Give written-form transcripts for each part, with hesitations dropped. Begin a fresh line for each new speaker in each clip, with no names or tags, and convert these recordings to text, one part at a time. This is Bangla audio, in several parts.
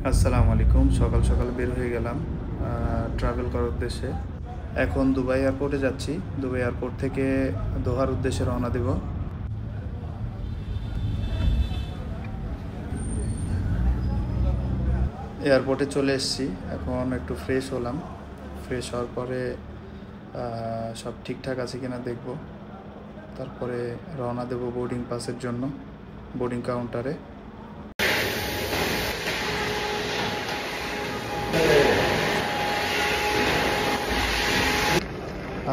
আসসালামু আলাইকুম। সকাল সকাল বের হয়ে গেলাম ট্রাভেল করার উদ্দেশ্যে। এখন দুবাই এয়ারপোর্টে যাচ্ছি। দুবাই এয়ারপোর্ট থেকে দোহার উদ্দেশ্যে রওনা দেব। এয়ারপোর্টে চলে এসেছি। এখন একটু ফ্রেশ হলাম। ফ্রেশ হওয়ার পরে সব ঠিকঠাক আছে কিনা দেখব। তারপরে রওনা দেব বোর্ডিং পাসের জন্য বোর্ডিং কাউন্টারে।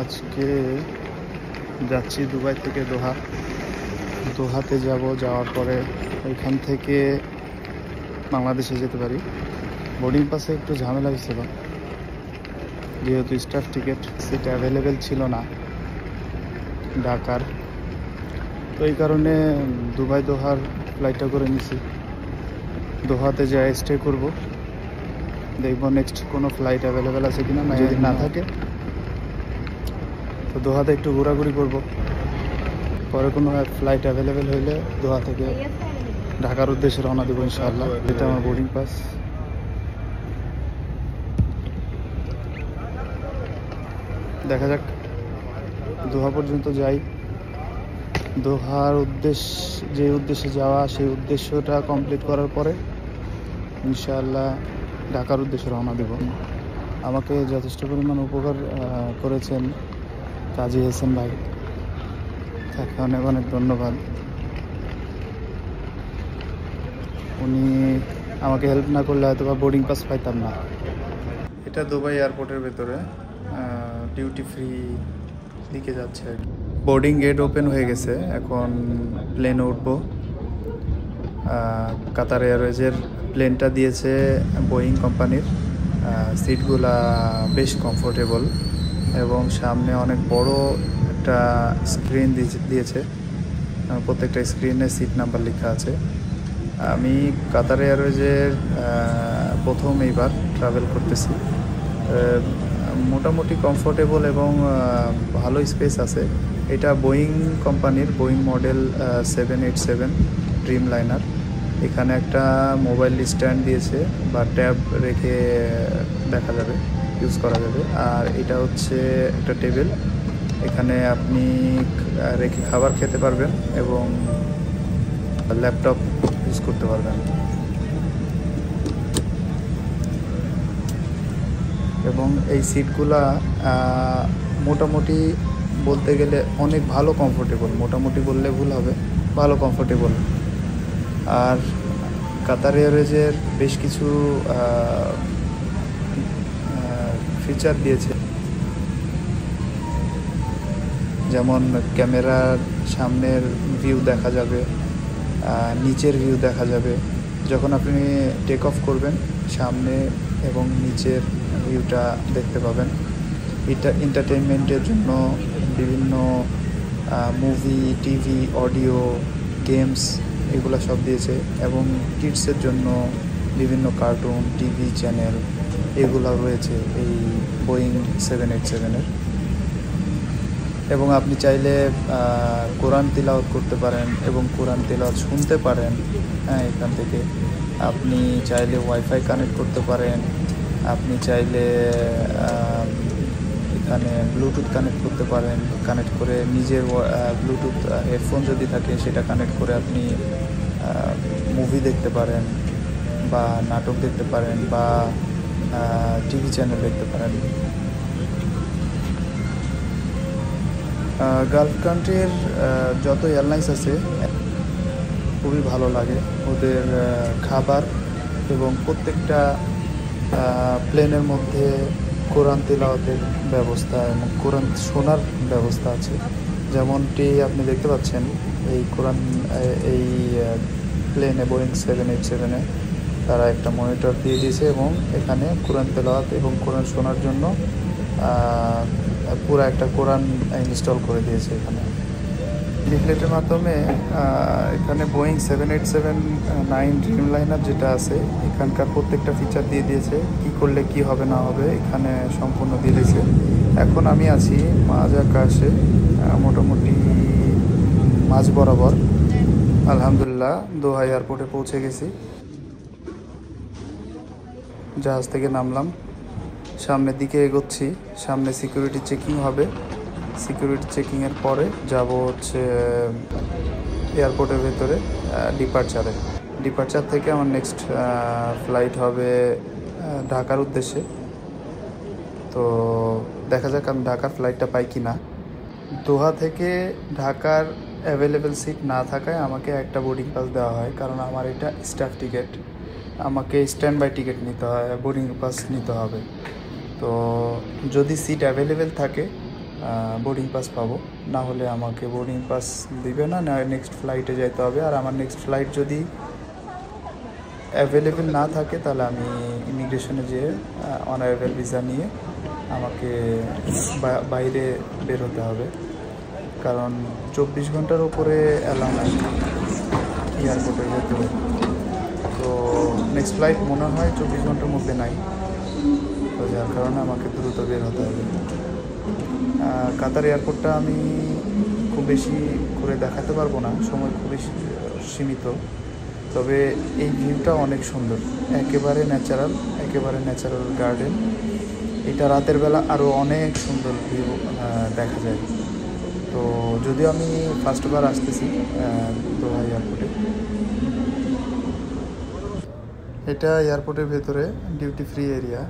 আজকে যাচ্ছি দুবাই থেকে দোহাতে যাব। যাওয়ার পরে ওইখান থেকে বাংলাদেশে যেতে পারি। বোর্ডিং পাসে একটু ঝামেলা হয়েছিল, যেহেতু স্টাফ টিকিট সিট অ্যাভেলেবেল ছিল না ঢাকার, তো এই কারণে দোহার ফ্লাইটটা করে নিছি। দোহাতে যাই স্টে করব, দেখব নেক্সট কোনো ফ্লাইট অ্যাভেলেবেল আছে কিনা। যদি না থাকে তো দোহাতে একটু ঘোরাঘুরি করব। পরে কোনো ফ্লাইট অ্যাভেলেবেল হইলে দোহা থেকে ঢাকার উদ্দেশ্যে রওনা দেবো ইনশাআল্লাহ। এটা আমার বোর্ডিং পাস। দেখা যাক, দোহা পর্যন্ত যাই। দোহার যে উদ্দেশ্যে যাওয়া, সেই উদ্দেশ্যটা কমপ্লিট করার পরে ইনশাআল্লাহ ঢাকার উদ্দেশ্যে রওনা দেব। আমাকে যথেষ্ট পরিমাণ উপকার করেছেন কাজী হোসেন ভাই, তাকে অনেক অনেক ধন্যবাদ। উনি আমাকে হেল্প না করলে হয়তো বা বোর্ডিং পাস পাইতাম না। এটা দুবাই এয়ারপোর্টের ভেতরে ডিউটি ফ্রি দিকে যাচ্ছে আর কি। বোর্ডিং গেট ওপেন হয়ে গেছে, এখন প্লেনে উঠবো। কাতার এয়ারওয়েজের প্লেনটা দিয়েছে বোয়িং কোম্পানির। সিটগুলা বেশ কমফোর্টেবল এবং সামনে অনেক বড় একটা স্ক্রিন দিয়েছে। প্রত্যেকটা স্ক্রিনে সিট নাম্বার লেখা আছে। আমি কাতার এয়ারওয়েজের প্রথম এইবার ট্রাভেল করতেছি। মোটামুটি কমফোর্টেবল এবং ভালো স্পেস আছে। এটা বোয়িং কোম্পানির বোয়িং মডেল 787 ড্রিম লাইনার। এখানে একটা মোবাইল স্ট্যান্ড দিয়েছে বা ট্যাব রেখে দেখা যাবে, ইউজ করা যাবে। আর এটা হচ্ছে একটা টেবিল, এখানে আপনি রেখে খাবার খেতে পারবেন এবং ল্যাপটপ ইউজ করতে পারবেন। এবং এই সিটগুলা মোটামুটি বলতে গেলে অনেক ভালো কমফোর্টেবল। মোটামুটি বললে ভুল হবে, ভালো কমফোর্টেবল। আর কাতার এয়ারওয়েজের বেশ কিছু ফিচার দিয়েছে, যেমন ক্যামেরার সামনের ভিউ দেখা যাবে, নিচের ভিউ দেখা যাবে। যখন আপনি টেক অফ করবেন, সামনে এবং নিচের ভিউটা দেখতে পাবেন। এটা এন্টারটেনমেন্টের জন্য বিভিন্ন মুভি, টিভি, অডিও, গেমস এগুলো সব দিয়েছে। এবং কিডসের জন্য বিভিন্ন কার্টুন, টিভি চ্যানেল এগুলো রয়েছে এই বোয়িং 787-এর। এবং আপনি চাইলে কোরআন তিলাওয়াত করতে পারেন এবং কোরআন তিলাওয়াত শুনতে পারেন। এখান থেকে আপনি চাইলে ওয়াইফাই কানেক্ট করতে পারেন। আপনি চাইলে এখানে ব্লুটুথ কানেক্ট করতে পারেন। কানেক্ট করে নিজের ব্লুটুথ হেডফোন যদি থাকে সেটা কানেক্ট করে আপনি মুভি দেখতে পারেন বা নাটক দেখতে পারেন বা টিভি চ্যানেল দেখতে পারেন। গালফ কান্ট্রির যত এয়ারলাইন্স আছে খুবই ভালো লাগে ওদের খাবার, এবং প্রত্যেকটা প্লেনের মধ্যে কোরআন তিলাওয়াতের ব্যবস্থা এবং কোরআন শোনার ব্যবস্থা আছে। যেমনটি আপনি দেখতে পাচ্ছেন এই প্লেনে বোয়িং 787-এ তারা একটা মনিটর দিয়ে দিয়েছে এবং এখানে কোরআন তিলাওয়াত এবং কোরআন শোনার জন্য পুরো একটা কোরআন ইনস্টল করে দিয়েছে এখানে। লিফলেটের মাধ্যমে এখানে বোয়িং 787-9 ড্রিম লাইনার যেটা আছে, এখানকার প্রত্যেকটা ফিচার দিয়ে দিয়েছে। কি করলে কি হবে না হবে এখানে সম্পূর্ণ দিয়ে দিয়েছে। এখন আমি আছি মাঝ আকাশে, মোটামুটি মাঝ বরাবর। আলহামদুলিল্লাহ দোহা এয়ারপোর্টে পৌঁছে গেছি। জাহাজ থেকে নামলাম, সামনের দিকে এগোচ্ছি। সামনে সিকিউরিটি চেকিং হবে, সিকিউরিটি চেকিংয়ের পরে যাব হচ্ছে এয়ারপোর্টের ভেতরে ডিপারচার থেকে আমার নেক্সট ফ্লাইট হবে ঢাকার উদ্দেশ্যে। তো দেখা যাক আমি ঢাকার ফ্লাইটটা পাই কি না। দোহা থেকে ঢাকার অ্যাভেলেবেল সিট না থাকায় আমাকে একটা বোর্ডিং পাস দেওয়া হয়, কারণ আমার এটা স্টাফ টিকিট, আমাকে স্ট্যান্ড বাই টিকিট নিতে হয়, বোর্ডিং পাস নিতে হবে। তো যদি সিট অ্যাভেলেবেল থাকে বোর্ডিং পাস পাবো, না হলে আমাকে বোর্ডিং পাস দিবে না, নেক্সট ফ্লাইটে যেতে হবে। আর আমার নেক্সট ফ্লাইট যদি অ্যাভেলেবেল না থাকে তাহলে আমি ইমিগ্রেশনে যেয়ে অনারেবল ভিসা নিয়ে আমাকে বাইরে বের হতে হবে, কারণ 24 ঘন্টার উপরে অ্যালাউ নাই এয়ারপোর্টের ভেতরে। তো নেক্সট ফ্লাইট মনে হয় 24 ঘন্টার মধ্যে নাই, তো যার কারণে আমাকে দ্রুত বের হতে হবে। কাতার এয়ারপোর্টটা আমি খুব বেশি করে দেখাতে পারবো না, সময় খুবই সীমিত, তবে এই ভিউটা অনেক সুন্দর, একেবারে ন্যাচারাল গার্ডেন। এটা রাতের বেলা আরও অনেক সুন্দর ভিউ দেখা যায়। তো যদিও আমি ফার্স্টবার আসতেছি দোহা এয়ারপোর্টে, এটা এয়ারপোর্টের ভেতরে ডিউটি ফ্রি এরিয়া।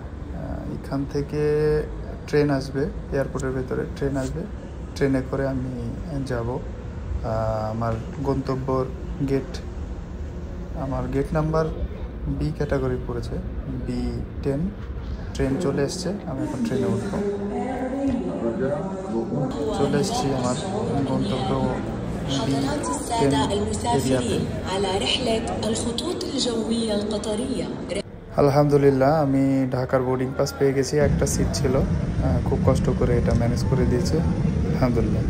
এখান থেকে ট্রেন আসবে, এয়ারপোর্টের ভেতরে ট্রেন আসবে, ট্রেনে করে আমি যাব আমার গন্তব্যর গেট। আমার গেট নাম্বার বি ক্যাটাগরি পড়েছে, B10। ট্রেন চলে এসছে, আমি এখন ট্রেনে উঠব। চলে এসছি আমার গন্তব্য B10 এরিয়াতে। আলহামদুলিল্লাহ, আমি ঢাকার বোর্ডিং পাস পেয়ে গেছি। একটা সিট ছিল, খুব কষ্ট করে এটা ম্যানেজ করে দিয়েছে, আলহামদুলিল্লাহ।